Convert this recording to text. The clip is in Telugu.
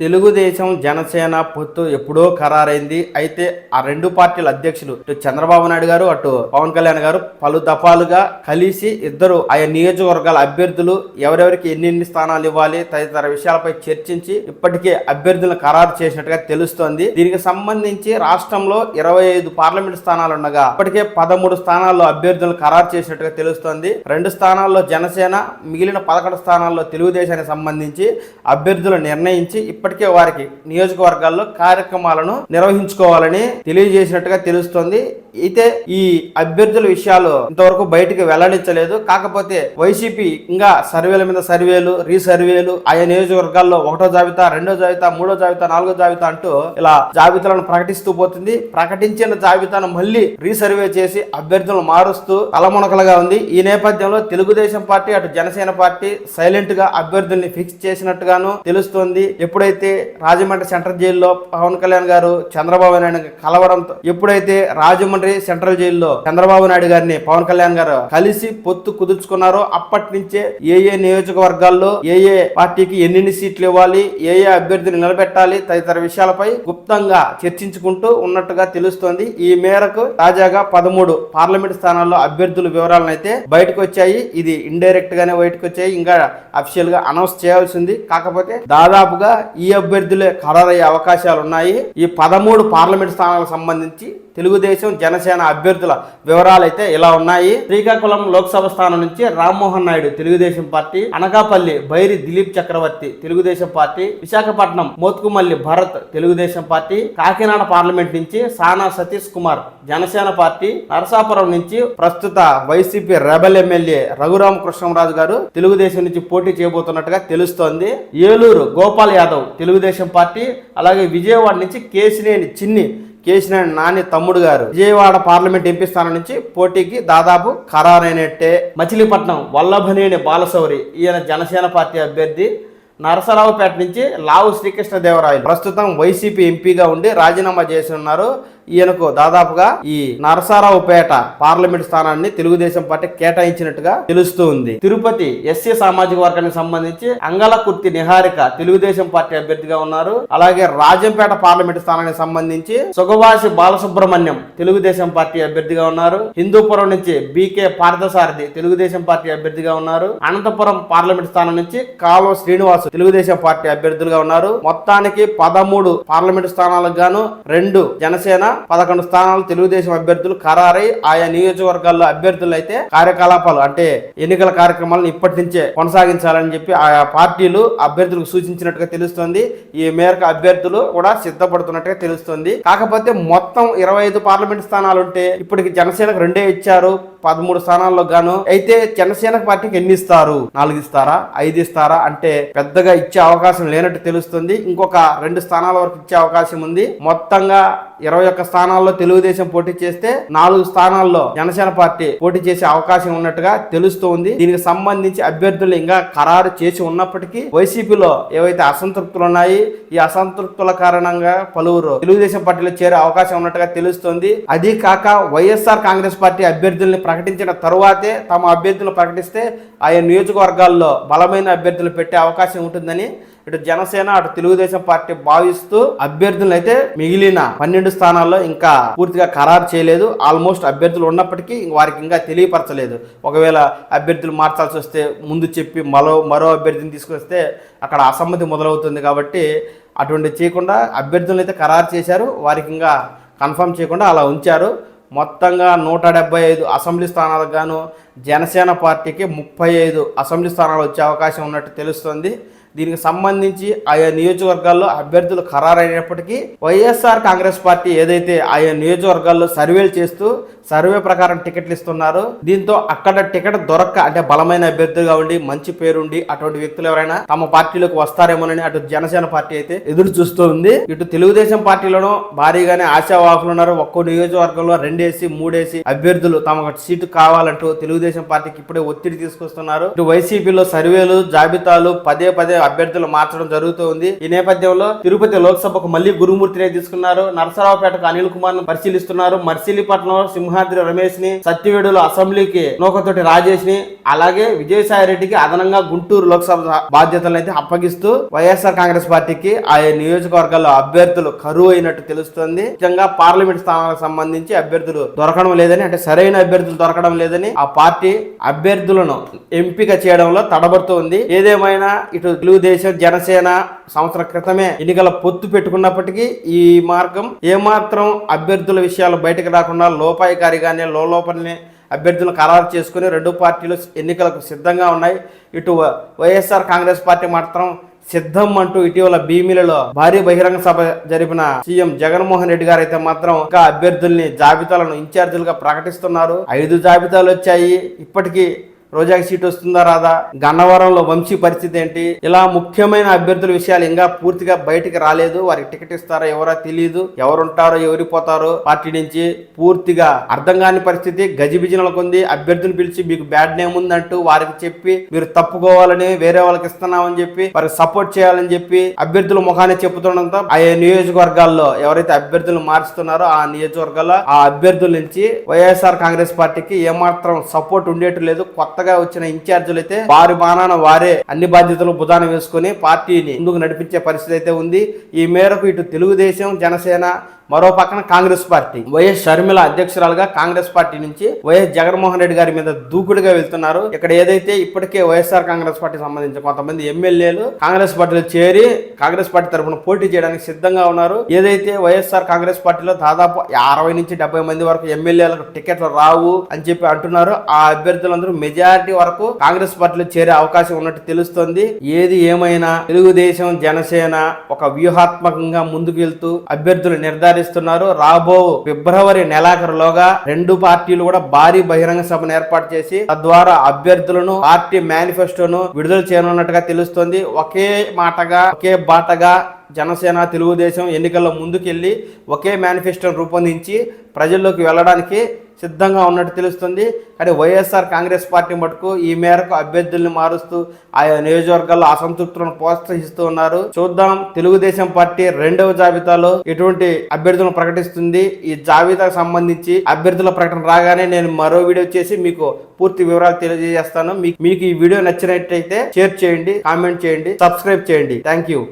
తెలుగుదేశం జనసేన పొత్తు ఎప్పుడో ఖరారైంది. అయితే ఆ రెండు పార్టీల అధ్యక్షులు ఇటు చంద్రబాబు నాయుడు గారు అటు పవన్ కళ్యాణ్ గారు పలు దఫాలుగా కలిసి ఇద్దరు ఆయా నియోజకవర్గాల అభ్యర్థులు ఎవరెవరికి ఎన్ని స్థానాలు ఇవ్వాలి తదితర విషయాలపై చర్చించి ఇప్పటికే అభ్యర్థులను ఖరారు చేసినట్టుగా తెలుస్తోంది. దీనికి సంబంధించి రాష్ట్రంలో 25 పార్లమెంట్ స్థానాలు ఉండగా ఇప్పటికే 13 స్థానాల్లో అభ్యర్థులను ఖరారు చేసినట్టుగా తెలుస్తోంది. 2 స్థానాల్లో జనసేన, మిగిలిన 11 స్థానాల్లో తెలుగుదేశానికి సంబంధించి అభ్యర్థులు నిర్ణయించి ఇప్పటికే వారికి నియోజకవర్గాల్లో కార్యక్రమాలను నిర్వహించుకోవాలని తెలియజేసినట్టుగా తెలుస్తోంది. అయితే ఈ అభ్యర్థుల విషయాలు ఇంతవరకు బయటికి వెల్లడించలేదు. కాకపోతే వైసీపీ ఇంకా సర్వేల మీద సర్వేలు, రీసర్వేలు, ఆయా నియోజకవర్గాల్లో 1వ జాబితా, 2వ జాబితా, 3వ జాబితా, 4వ జాబితా అంటూ ఇలా జాబితాలను ప్రకటిస్తూ పోతుంది. ప్రకటించిన జాబితాను మళ్ళీ రీసర్వే చేసి అభ్యర్థులను మారుస్తూ తలమునకలుగా ఉంది. ఈ నేపథ్యంలో తెలుగుదేశం పార్టీ అటు జనసేన పార్టీ సైలెంట్ గా అభ్యర్థుల్ని ఫిక్స్ చేసినట్టుగాను తెలుస్తోంది. ఎప్పుడైతే రాజమండ్రి సెంట్రల్ జైల్లో పవన్ కళ్యాణ్ గారు చంద్రబాబు నాయుడు కలవడంతో, ఎప్పుడైతే రాజమండ్రి సెంట్రల్ జైల్లో చంద్రబాబు నాయుడు గారిని పవన్ కళ్యాణ్ గారు కలిసి పొత్తు కుదుర్చుకున్నారో అప్పటి నుంచే ఏ నియోజకవర్గాల్లో ఏ పార్టీకి ఎన్ని సీట్లు ఇవ్వాలి, ఏ అభ్యర్థిని నిలబెట్టాలి తదితర విషయాలపై గుప్తంగా చర్చించుకుంటూ ఉన్నట్టుగా తెలుస్తోంది. ఈ మేరకు తాజాగా 13 పార్లమెంట్ స్థానాల్లో అభ్యర్థుల వివరాలను అయితే బయటకు వచ్చాయి. ఇది ఇండైరెక్ట్ గానే బయటకు వచ్చాయి, ఇంకా అఫీషియల్ గా అనౌన్స్ చేయాల్సింది. కాకపోతే దాదాపుగా ఈ అభ్యర్థులే ఖరారయ్యే అవకాశాలు ఉన్నాయి. ఈ 13 పార్లమెంట్ స్థానాలకు సంబంధించి తెలుగుదేశం జనసేన అభ్యర్థుల వివరాలు అయితే ఇలా ఉన్నాయి. శ్రీకాకుళం లోక్సభ స్థానం నుంచి Rammohan Naidu Telugu Desam party, Anakapalli Bairi Dilip Chakravarthy Telugu Desam party, Visakhapatnam Motukumalli Bharat Telugu Desam party, Kakinada parliament నుంచి సానా సతీష్ కుమార్ జనసేన పార్టీ, నరసాపురం నుంచి ప్రస్తుత వైసీపీ రెబల్ ఎమ్మెల్యే రఘురామకృష్ణరాజు గారు తెలుగుదేశం నుంచి పోటీ చేయబోతున్నట్టుగా తెలుస్తోంది. ఏలూరు గోపాల్ యాదవ్ తెలుగుదేశం పార్టీ, అలాగే విజయవాడ నుంచి కేశినేని నాని తమ్ముడు గారు విజయవాడ పార్లమెంట్ ఎంపీ స్థానం నుంచి పోటీకి దాదాపు ఖరారైనట్టే. మచిలీపట్నం వల్లభనేని బాలశౌరి ఈయన జనసేన పార్టీ అభ్యర్థి. నరసరావుపేట నుంచి లావు శ్రీకృష్ణదేవరాయలు ప్రస్తుతం వైసీపీ ఎంపీగా ఉండి రాజీనామా చేసి ఉన్నారు. ఈయనకు దాదాపుగా ఈ నరసరావుపేట పార్లమెంట్ స్థానాన్ని తెలుగుదేశం పార్టీ కేటాయించినట్టుగా తెలుస్తూ ఉంది. తిరుపతి ఎస్సీ సామాజిక వర్గానికి సంబంధించి అంగలకుర్తి నిహారిక తెలుగుదేశం పార్టీ అభ్యర్థిగా ఉన్నారు. అలాగే రాజంపేట పార్లమెంట్ స్థానానికి సంబంధించి సుగవాసి బాలసుబ్రహ్మణ్యం తెలుగుదేశం పార్టీ అభ్యర్థిగా ఉన్నారు. హిందూపురం నుంచి బీకే పార్థసారథి తెలుగుదేశం పార్టీ అభ్యర్థిగా ఉన్నారు. అనంతపురం పార్లమెంట్ స్థానం నుంచి కాలువ శ్రీనివాసు తెలుగుదేశం పార్టీ అభ్యర్థులుగా ఉన్నారు. మొత్తానికి 13 పార్లమెంట్ స్థానాలకు గాను 2 జనసేన, 11 స్థానాలు తెలుగుదేశం అభ్యర్థులు ఖరారై ఆయా నియోజకవర్గాల్లో అభ్యర్థులు అయితే కార్యకలాపాలు అంటే ఎన్నికల కార్యక్రమాలను ఇప్పటి నుంచే కొనసాగించాలని చెప్పి ఆయా పార్టీలు అభ్యర్థులకు సూచించినట్టుగా తెలుస్తోంది. ఈ మేరకు అభ్యర్థులు కూడా సిద్ధపడుతున్నట్టుగా తెలుస్తోంది. కాకపోతే మొత్తం 25 పార్లమెంట్ స్థానాలు ఉంటే ఇప్పటికి జనసేనకు 2 ఇచ్చారు 13 స్థానాల్లో గాను. అయితే జనసేన పార్టీకి ఎన్ని ఇస్తారు? 4 ఇస్తారా, 5 ఇస్తారా అంటే పెద్దగా ఇచ్చే అవకాశం లేనట్టు తెలుస్తుంది. ఇంకొక 2 స్థానాల వరకు ఇచ్చే అవకాశం ఉంది. మొత్తంగా 21 స్థానాల్లో తెలుగుదేశం పోటీ చేస్తే 4 స్థానాల్లో జనసేన పార్టీ పోటీ చేసే అవకాశం ఉన్నట్టుగా తెలుస్తోంది. దీనికి సంబంధించి అభ్యర్థులు ఇంకా ఖరారు చేసి ఉన్నప్పటికీ వైసీపీలో ఏవైతే అసంతృప్తులు ఉన్నాయి, ఈ అసంతృప్తుల కారణంగా పలువురు తెలుగుదేశం పార్టీలో చేరే అవకాశం ఉన్నట్టుగా తెలుస్తోంది. అది కాక వైఎస్ఆర్ కాంగ్రెస్ పార్టీ అభ్యర్థుల్ని ప్రకటించిన తరువాతే తమ అభ్యర్థులు ప్రకటిస్తే ఆయా నియోజకవర్గాల్లో బలమైన అభ్యర్థులు పెట్టే అవకాశం ఉంటుందని ఇటు జనసేన అటు తెలుగుదేశం పార్టీ భావిస్తూ అభ్యర్థులను అయితే మిగిలిన 12 స్థానాల్లో ఇంకా పూర్తిగా ఖరారు చేయలేదు. ఆల్మోస్ట్ అభ్యర్థులు ఉన్నప్పటికీ వారికి ఇంకా తెలియపరచలేదు. ఒకవేళ అభ్యర్థులు మార్చాల్సి వస్తే ముందు చెప్పి మరో అభ్యర్థిని తీసుకొస్తే అక్కడ అసమ్మతి మొదలవుతుంది. కాబట్టి అటువంటి చేయకుండా అభ్యర్థులను అయితే ఖరారు చేశారు. వారికి ఇంకా కన్ఫర్మ్ చేయకుండా అలా ఉంచారు. మొత్తంగా 175 అసెంబ్లీ స్థానాలకు గాను జనసేన పార్టీకి 35 అసెంబ్లీ స్థానాలు వచ్చే అవకాశం ఉన్నట్టు తెలుస్తుంది. దీనికి సంబంధించి ఆయా నియోజకవర్గాల్లో అభ్యర్థులు ఖరారైనప్పటికీ వైఎస్ఆర్ కాంగ్రెస్ పార్టీ ఏదైతే ఆయా నియోజకవర్గాల్లో సర్వేలు చేస్తూ సర్వే ప్రకారం టికెట్లు ఇస్తున్నారు. దీంతో అక్కడ టికెట్ దొరక్క అంటే బలమైన అభ్యర్థిగా ఉండి మంచి పేరుండి అటువంటి వ్యక్తులు ఎవరైనా తమ పార్టీలోకి వస్తారేమోనని అటు జనసేన పార్టీ అయితే ఎదురు చూస్తూ ఉంది. ఇటు తెలుగుదేశం పార్టీలోనూ భారీగానే ఆశావాహులు ఉన్నారు. ఒక్కో నియోజకవర్గంలో 2 3 అభ్యర్థులు తమకు సీటు కావాలంటూ తెలుగుదేశం పార్టీకి ఇప్పుడే ఒత్తిడి తీసుకొస్తున్నారు. ఇటు వైసీపీలో సర్వేలు జాబితాలు పదే అభ్యర్థులు మార్చడం జరుగుతుంది. ఈ నేపథ్యంలో తిరుపతి లోక్సభకు మళ్లీ గురుమూర్తిని తీసుకున్నారు. నరసరావుపేటకు అనిల్ కుమార్ ను పరిశీలిస్తున్నారు. మర్సిలిపట్నంలో సింహాద్రి రమేష్ ని, సత్యవేడులో అసెంబ్లీకి నూకతోటి రాజేష్ ని, అలాగే విజయసాయి రెడ్డికి అదనంగా గుంటూరు లోక్సభ బాధ్యతలను అయితే అప్పగిస్తూ వైఎస్ఆర్ కాంగ్రెస్ పార్టీకి ఆయా నియోజకవర్గాల్లో అభ్యర్థులు కరువు అయినట్టు తెలుస్తోంది. ముఖ్యంగా పార్లమెంట్ స్థానాలకు సంబంధించి అభ్యర్థులు దొరకడం లేదని, అంటే సరైన అభ్యర్థులు దొరకడం లేదని ఆ పార్టీ అభ్యర్థులను ఎంపిక చేయడంలో తడబడుతోంది. ఏదేమైనా ఇటు తెలుగుదేశం, జనసేన సంవత్సరం క్రితమే ఎన్నికల పొత్తు పెట్టుకున్నప్పటికీ ఈ మార్గం ఏమాత్రం అభ్యర్థుల విషయాలు బయటకు రాకుండా లోపాయికారిగానే లోపలనే అభ్యర్థులను ఖరారు చేసుకుని రెండు పార్టీలు ఎన్నికలకు సిద్ధంగా ఉన్నాయి. ఇటు వైఎస్ఆర్ కాంగ్రెస్ పార్టీ మాత్రం సిద్ధం అంటూ ఇటీవల భీమిలలో భారీ బహిరంగ సభ జరిపిన సీఎం జగన్మోహన్ రెడ్డి గారు అయితే మాత్రం ఇంకా అభ్యర్థుల్ని జాబితాలను ఇన్ఛార్జీలుగా ప్రకటిస్తున్నారు. 5 జాబితాలు వచ్చాయి. ఇప్పటికీ రోజాకి సీట్ వస్తుందా రాదా, గన్నవరంలో వంశీ పరిస్థితి ఏంటి, ఇలా ముఖ్యమైన అభ్యర్థుల విషయాలు ఇంకా పూర్తిగా బయటికి రాలేదు. వారికి టికెట్ ఇస్తారో ఎవరో తెలియదు, ఎవరుంటారో ఎవరిపోతారో పార్టీ నుంచి పూర్తిగా అర్థం కాని పరిస్థితి గజిబిజినలకు ఉంది. అభ్యర్థులు పిలిచి మీకు బ్యాడ్ నేమ్ ఉందంటూ వారికి చెప్పి మీరు తప్పుకోవాలని, వేరే వాళ్ళకి ఇస్తున్నామని చెప్పి వారికి సపోర్ట్ చేయాలని చెప్పి అభ్యర్థుల ముఖాన్ని చెప్పుతుండడంతో ఆయా నియోజకవర్గాల్లో ఎవరైతే అభ్యర్థులు మార్చుతున్నారో ఆ నియోజకవర్గాల్లో ఆ అభ్యర్థుల నుంచి వైఎస్ఆర్ కాంగ్రెస్ పార్టీకి ఏమాత్రం సపోర్ట్ ఉండేట్టు లేదు. కొత్తగా వచ్చిన ఇన్ఛార్జీలు అయితే వారి బాణాన వారే అన్ని బాధ్యతలు భుజాన వేసుకుని పార్టీని ముందుకు నడిపించే పరిస్థితి అయితే ఉంది. ఈ మేరకు ఇటు తెలుగుదేశం, జనసేన, మరో పక్కన కాంగ్రెస్ పార్టీ వైఎస్ షర్మిల అధ్యక్షురాలుగా కాంగ్రెస్ పార్టీ నుంచి వైఎస్ జగన్మోహన్ రెడ్డి గారి మీద దూకుడుగా వెళ్తున్నారు. ఇక్కడ ఏదైతే ఇప్పటికే వైఎస్ఆర్ కాంగ్రెస్ పార్టీ సంబంధించిన కొంతమంది ఎమ్మెల్యేలు కాంగ్రెస్ పార్టీలో చేరి కాంగ్రెస్ పార్టీ తరఫున పోటీ చేయడానికి సిద్ధంగా ఉన్నారు. ఏదైతే వైఎస్ఆర్ కాంగ్రెస్ పార్టీలో దాదాపు 60 నుంచి 70 మంది వరకు ఎమ్మెల్యేలకు టికెట్లు రావు అని చెప్పి అంటున్నారు. ఆ అభ్యర్థులందరూ మెజారిటీ వరకు కాంగ్రెస్ పార్టీలో చేరే అవకాశం ఉన్నట్టు తెలుస్తోంది. ఏది ఏమైనా తెలుగుదేశం, జనసేన ఒక వ్యూహాత్మకంగా ముందుకు వెళ్తూ అభ్యర్థులు నిర్ధారిస్తున్నారు. రాబో ఫిబ్రవరి నెలాఖరులోగా రెండు పార్టీలు కూడా భారీ బహిరంగ సభను ఏర్పాటు చేసి తద్వారా అభ్యర్థులను, పార్టీ మేనిఫెస్టోను విడుదల చేయనున్నట్టుగా తెలుస్తోంది. ఒకే మాటగా, ఒకే బాటగా జనసేన, తెలుగుదేశం ఎన్నికల్లో ముందుకెళ్లి ఒకే మేనిఫెస్టోను రూపొందించి ప్రజల్లోకి వెళ్ళడానికి సిద్ధంగా ఉన్నట్టు తెలుస్తుంది. కానీ వైఎస్ఆర్ కాంగ్రెస్ పార్టీ మటుకు ఈ మేరకు అభ్యర్థుల్ని మారుస్తూ ఆయా నియోజకవర్గాల్లో అసంతృప్తులను ప్రోత్సహిస్తూ ఉన్నారు. చూద్దాం తెలుగుదేశం పార్టీ రెండవ జాబితాలో ఎటువంటి అభ్యర్థులను ప్రకటిస్తుంది. ఈ జాబితాకు సంబంధించి అభ్యర్థుల ప్రకటన రాగానే నేను మరో వీడియో చేసి మీకు పూర్తి వివరాలు తెలియజేస్తాను. మీకు ఈ వీడియో నచ్చినట్టయితే షేర్ చేయండి, కామెంట్ చేయండి, సబ్స్క్రైబ్ చేయండి. Thank you.